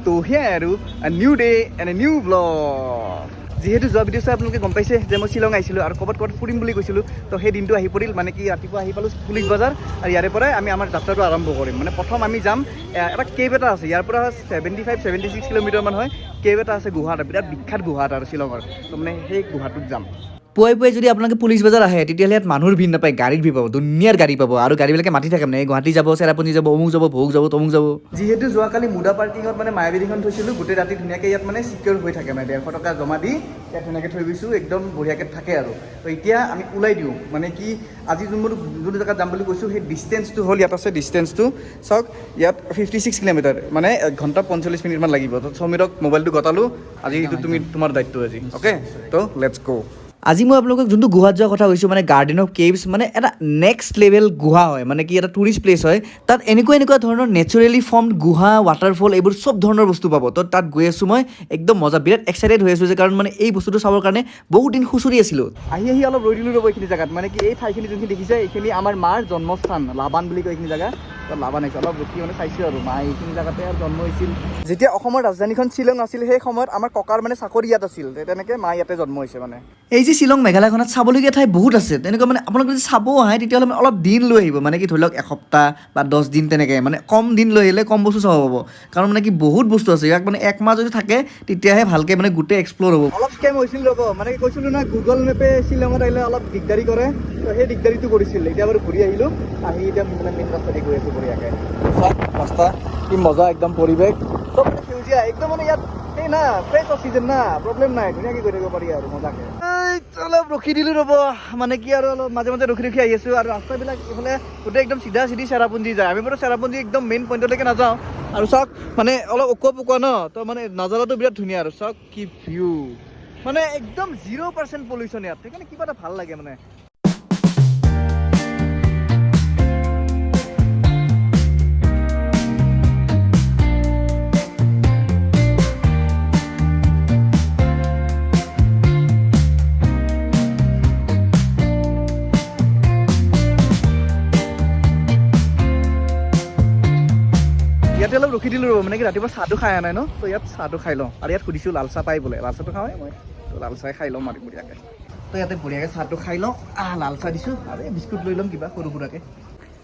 তো সেয়াই আৰু new day and new blog যিহেতু যোৱা ভিডিঅ' চাই আপোনালোকে গম পাইছে যে মই শ্বিলং আহিছিলোঁ আৰু ক'ৰবাত ফুৰিম বুলি কৈছিলোঁ তো সেই দিনটো আহি পৰিল মানে কি ৰাতিপুৱা আহি পালোঁ পুলিচ বজাৰ আৰু ইয়াৰে পৰাই আমি আমাৰ যাত্ৰাটো আৰম্ভ কৰিম মানে প্ৰথম আমি যাম এটা কেব এটা আছে ইয়াৰ পৰা 75-76 কিলোমিটাৰমান হয় কেব এটা আছে গুৱাহাটী বিৰাট বিখ্যাত গুৱাহাটী আৰু শ্বিলঙৰ তো মানে সেই গুৱাহাটীত যাম পুৱাই পুৱাই যদি আপোনালোকে পুলিচ বজাৰ আহে তেতিয়াহ'লে ইয়াত মানুহৰ ভিৰ নাপায় গাড়ীৰ ভিৰ পাব দুনিয়াৰ গাড়ী পাব আৰু গাড়ীবিলাকে মাতি থাকে মানে গুৱাহাটী যাব চেৰাপুঞ্জী যাব অমুক যাব ভোগ যাব তমুক যাব যিহেতু যোৱাকালি মুডা পাৰ্কিঙত মানে মায়াবিনীখন থৈছিলোঁ গোটেই ৰাতি ধুনীয়াকৈ ইয়াত মানে চিকিউৰ হৈ থাকে মানে 150 টকা জমা দি ইয়াত ধুনীয়াকৈ থৈ গৈছোঁ একদম বঢ়িয়াকৈ থাকে আৰু তো এতিয়া আমি ওলাই দিওঁ মানে কি আজি যোনটো জেগাত যাম বুলি কৈছোঁ সেই ডিষ্টেঞ্চটো হ'ল ইয়াত আছে ডিষ্টেঞ্চটো চাওক ইয়াত 56 কিলোমিটাৰ মানে 1 ঘণ্টা 45 মিনিটমান লাগিব তো সমীৰক মোবাইলটো গতালোঁ আজি এইটো তোমাৰ দায়িত্ব আজি অ'কে তো লেটছ গ' আজি মই আপোনালোকক যোনটো গুৱাহাটী যোৱাৰ কথা কৈছোঁ মানে গাৰ্ডেন অফ কেভছ মানে এটা নেক্সট লেভেল গুহা হয় মানে কি এটা টুৰিষ্ট প্লেচ হয় তাত এনেকুৱা ধৰণৰ নেচাৰেলি ফৰ্মড গুহা ৱাটাৰফল এইবোৰ চব ধৰণৰ বস্তু পাব তো তাত গৈ আছোঁ মই একদম মজা বিৰাট এক্সাইটেড হৈ আছোঁ যে কাৰণ মানে এই বস্তুটো চাবৰ কাৰণে বহুত দিন খুচৰি আছিলোঁ আহি অলপ ৰৈ দিলোঁ ৰ'ব এইখিনি জেগাত মানে কি এই ঠাইখিনি যোনখিনি দেখিছে এইখিনি আমাৰ মাৰ জন্মস্থান লাবান বুলি কয় এইখিনি জেগা তো লাবান আহিছে অলপ ৰখি মানে চাইছোঁ আৰু মা এইখিনি জেগাতে আৰু জন্ম হৈছিল যেতিয়া অসমৰ ৰাজধানীখন শ্বিলং আছিল সেই সময়ত আমাৰ ককাৰ মানে চাকৰি ইয়াত আছিল তেনেকৈ মা ইয়াতে জন্ম হৈছে মানে এই যে শ্বিলং মেঘালয়খনত চাবলগীয়া ঠাই বহুত আছে তেনেকুৱা মানে আপোনালোকে যদি চাব আহে তেতিয়াহ'লে মানে অলপ দিন লৈ আহিব মানে কি ধৰি লওক এসপ্তাহ বা 10 দিন তেনেকৈ মানে কম দিন লৈ আহিলে কম বস্তু চাব পাব কাৰণ মানে কি বহুত বস্তু আছে ইয়াক মানে একমাহ যদি থাকে তেতিয়াহে ভালকৈ মানে গোটেই এক্সপ্ল'ৰ হ'ব অলপ স্কেম হৈছিল ৰ'ব মানে কৈছিলোঁ না গুগল মেপে শ্বিলঙত আহিলে অলপ দিগদাৰী কৰে তো সেই দিগদাৰীটো কৰিছিল এতিয়া বাৰু ঘূৰি আহিলোঁ আহি এতিয়া মানে মেইন ৰাস্তাদি গৈ আছোঁ বঢ়িয়াকৈ ৰাস্তা কি মজা একদম পৰিৱেশ চব মানে সেউজীয়া একদম মানে ইয়াত এই না ফ্ৰেছ অক্সিজেন না প্ৰব্লেম নাই ধুনীয়াকৈ গৈ থাকিব পাৰি আৰু মজাকৈ অলপ ৰখি দিলোঁ ৰ'ব মানে কি আৰু অলপ মাজে মাজে ৰখি আহি আছোঁ আৰু ৰাস্তাবিলাক এইফালে গোটেই একদম চিধা চেৰাপুঞ্জী যায় আমি বাৰু চেৰাপুঞ্জী একদম মেইন পইণ্টলৈকে নাযাওঁ আৰু চাওক মানে অলপ অকুৱা ন তো মানে নাজাৰাটো বিৰাট ধুনীয়া আৰু চাওক কি ভিউ মানে একদম 0% পলিউশ্যন ইয়াত সেইকাৰণে কিবা এটা ভাল লাগে মানে ইয়াতে অলপ ৰখি দিলোঁ ৰ'ব মানে কি ৰাতিপুৱা চাহটো খাই নাই ন তো ইয়াত চাহটো খাই লওঁ আৰু ইয়াত সুধিছোঁ লাল চাহ পাই বোলে লাল চাহটো খাওঁৱে মই তো লাল চাহ খাই লওঁ মাৰি বঢ়িয়াকৈ তো ইয়াতে বঢ়িয়াকৈ চাহটো খাই লওঁ লাল চাহ দিছোঁ আৰু এই বিস্কুট লৈ ল'ম কিবা সৰু সুৰাকৈ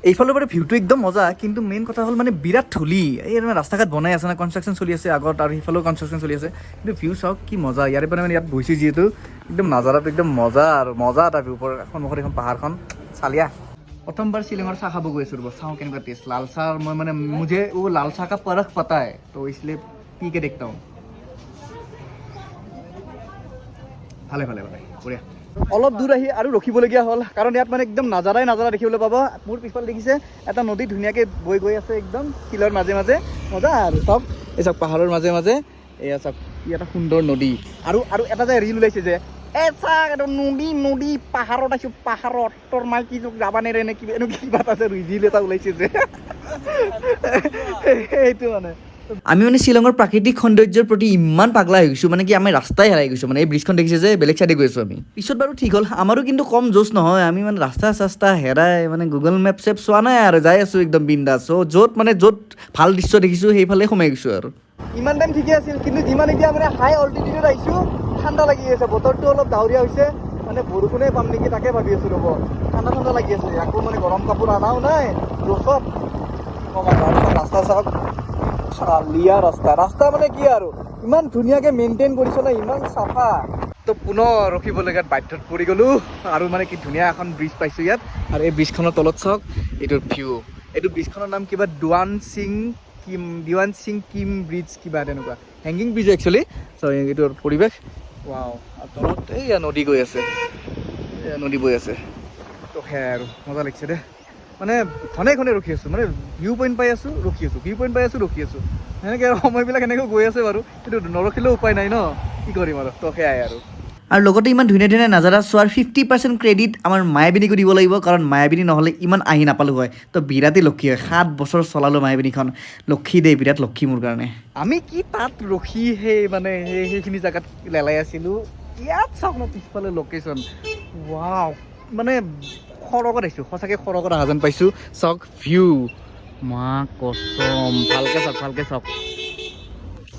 এইফালৰ পৰা ভিউটো একদম মজা কিন্তু মেইন কথা হ'ল মানে বিৰাট ধূলি এই মানে ৰাস্তা ঘাট বনাই আছে না কনষ্ট্ৰাকশ্যন চলি আছে আগত আৰু সেইফালেও কনষ্ট্ৰাকশ্যন চলি আছে কিন্তু ভিউ চাওক কি মজা ইয়াৰে পৰা মানে ইয়াত বহিছোঁ যিহেতু একদম নাজাৰাটো একদম মজা আৰু মজা এটা ভিউ ওপৰত সন্মুখত এখন পাহাৰখন চালিয়া প্ৰথমবাৰ শ্বিলঙৰ চাহ খাব গৈ আছোঁ ৰ'ব চাওঁ কেনেকুৱা টেষ্ট লাল চাহ মই মানে মুझे वो लाल चाह का परख पता है तो इसलिए पी के देखता हूँ ভালে বঢ়িয়া অলপ দূৰ আহি আৰু ৰখিবলগীয়া হ'ল কাৰণ ইয়াত মানে একদম নাজাৰা দেখিবলৈ পাব মোৰ পিছফালে দেখিছে এটা নদী ধুনীয়াকৈ বৈ গৈ আছে একদম শিলৰ মাজে মাজে মজা আৰু চব এই চাওক পাহাৰৰ মাজে মাজে এয়া চাওক ই এটা সুন্দৰ নদী আৰু এটা যে ৰিল ওলাইছে যে নদী পাহাৰত আছোঁ পাহাৰত তোৰ মাইকী যোগ যাবা নেৰে নে কিবা এনেকুৱা কিবা এটা ৰিল এটা ওলাইছে যে সেইটো মানে আমি মানে শ্বিলঙৰ প্ৰাকৃতিক সৌন্দৰ্যৰ প্ৰতি ইমান পাগলা হৈ গৈছোঁ মানে কি আমি ৰাস্তাই হেৰাই গৈছোঁ মানে এই ব্ৰিজখন দেখিছে যে বেলেগ চাইডে গৈ আছোঁ আমি পিছত বাৰু ঠিক হ'ল আমাৰো কিন্তু কম জোচ নহয় আমি মানে ৰাস্তা হেৰাই মানে গুগল মেপ চেপ চোৱা নাই আৰু যাই আছোঁ একদম বিন্দাছ য'ত ভাল দৃশ্য দেখিছোঁ সেইফালে সোমাই গৈছোঁ আৰু ইমান টাইম ঠিকে আছিল কিন্তু যিমান এতিয়া মানে হাই অল্টিটিউডত আহিছোঁ ঠাণ্ডা লাগি আছে বতৰটো অলপ ডাৱৰীয়া হৈছে মানে বৰষুণে পাম নেকি তাকে ভাবি আছোঁ ৰ'ব ঠাণ্ডা লাগি আছে আকৌ মানে গৰম কাপোৰ আনাও নাই জোচত ৰাস্তা চাওক চালিয়া ৰাস্তা মানে কি আৰু ইমান ধুনীয়াকৈ মেইনটেইন কৰিছে না ইমান চাফা তো পুনৰ ৰখিবলগীয়াত বাধ্যত পৰি গ'লোঁ আৰু মানে কি ধুনীয়া এখন ব্ৰিজ পাইছোঁ ইয়াত আৰু এই ব্ৰিজখনৰ তলত চাওক এইটোৰ ভিউ এইটো ব্ৰিজখনৰ নাম কিবা দিৱান সিং কিম ব্ৰিজ কিবা তেনেকুৱা হেংগিং ব্ৰিজ একচুৱেলি চ' এইটোৰ পৰিৱেশ ৱাও আৰু তলত এইয়া নদী গৈ আছে নদী বৈ আছে তো সেয়াই আৰু মজা লাগিছে দে মানে ঘনে ৰখি আছোঁ মানে ভিউ পইণ্ট পাই আছোঁ ৰখি আছোঁ সেনেকৈ আৰু সময়বিলাক এনেকৈ গৈ আছে বাৰু কিন্তু নৰখিলেও উপায় নাই ন কি কৰিম আৰু তো সেয়াই আৰু লগতে ইমান ধুনীয়া নাজাৰা চোৱাৰ 50% ক্ৰেডিট আমাৰ মায়াবিনীকো দিব লাগিব কাৰণ মায়াবিনী নহ'লে ইমান আহি নাপালোঁ হয় তো বিৰাটেই লক্ষী হয় 7 বছৰ চলালোঁ মায়াবিনীখন লক্ষী দেই বিৰাট লক্ষী মোৰ কাৰণে আমি কি তাত ৰখি মানে সেইখিনি জেগাত লেলাই আছিলোঁ ইয়াত চাওক ন পিছফালে লোকেশ্যন ৱাও মানে খৰকত আহিছোঁ সঁচাকৈ খৰকত অহা যেন পাইছোঁ চাওক ভিউ মা কচম ভালকৈ চাওক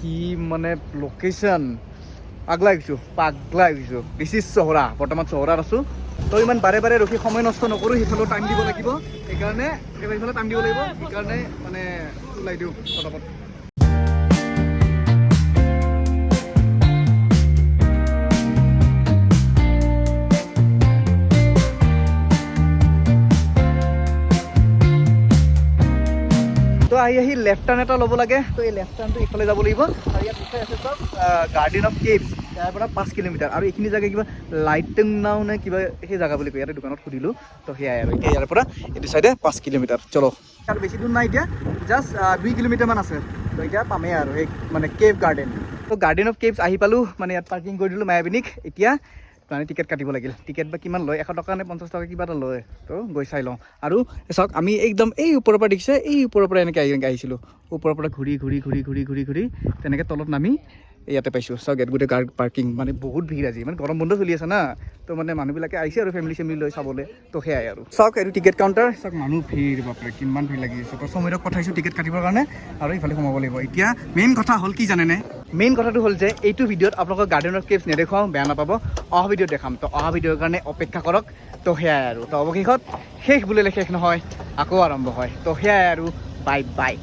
কি মানে লোকেশ্যন পাগলা গৈছোঁ দিছ ইজ চহৰা বৰ্তমান চহৰাত আছোঁ তো ইমান বাৰে বাৰে ৰখি সময় নষ্ট নকৰোঁ সিফালেও টাইম দিব লাগিব সেইকাৰণে সিফালে টাইম দিব লাগিব সেইকাৰণে মানে ওলাই দিওঁ পটাপট তো আহি লেফ্ট টাৰ্ণ এটা ল'ব লাগে তো এই লেফ্ট টাৰ্ণটো ইফালে যাব লাগিব আৰু ইয়াত লিখাই আছে চব গাৰ্ডেন অফ কেভছ ইয়াৰ পৰা 5 কিলোমিটাৰ আৰু এইখিনি জেগা কিবা লাইটিং নাও নে কিবা সেই জেগা বুলি কয় ইয়াতে দোকানত সুধিলোঁ তো সেয়াই আৰু এতিয়া ইয়াৰ পৰা এইটো চাইডে 5 কিলোমিটাৰ চলো আৰু বেছি দূৰ নাই এতিয়া জাষ্ট 2 কিলোমিটাৰমান আছে তো এতিয়া পামেই আৰু সেই মানে কেভ গাৰ্ডেন তো গাৰ্ডেন অফ কেভছ আহি পালোঁ মানে ইয়াত পাৰ্কিং কৰি দিলোঁ মায়াবিনীক এতিয়া মানে টিকেট কাটিব লাগিল টিকেট বা কিমান লয় 100 টকা নে 50 টকা কিবা এটা লয় তো গৈ চাই লওঁ আৰু চাওক আমি একদম এই ওপৰৰ পৰা দেখিছে এই ওপৰৰ পৰা এনেকৈ আহিছিলোঁ ওপৰৰ পৰা ঘূৰি তেনেকৈ তলত নামি ইয়াতে পাইছোঁ চাওক ইয়াত গোটেই গাড়ী পাৰ্কিং মানে বহুত ভিৰ আজি মানে গৰম বন্ধ চলি আছে না তো মানে মানুহবিলাকে আহিছে আৰু ফেমিলি লৈ চাবলৈ তো সেয়াই আৰু চাওক এইটো টিকেট কাউণ্টাৰ চাওক মানুহ ভিৰ বাপৰে কিমান ভিৰ লাগি আছে তো সময়ত পঠাইছোঁ টিকেট কাটিবৰ কাৰণে আৰু ইফালে সোমাব লাগিব এতিয়া মেইন কথা হ'ল কি জানেনে মেইন কথাটো হ'ল যে এইটো ভিডিঅ'ত আপোনালোকৰ গাৰ্ডেন অফ কেভছ নেদেখুৱাওঁ বেয়া নাপাব অহা ভিডিঅ'ত দেখাম তো অহা ভিডিঅ'ৰ কাৰণে অপেক্ষা কৰক তো সেয়াই আৰু তো অৱশেষত শেষ বুলিলে শেষ নহয় আকৌ আৰম্ভ হয় তো সেয়াই আৰু বাই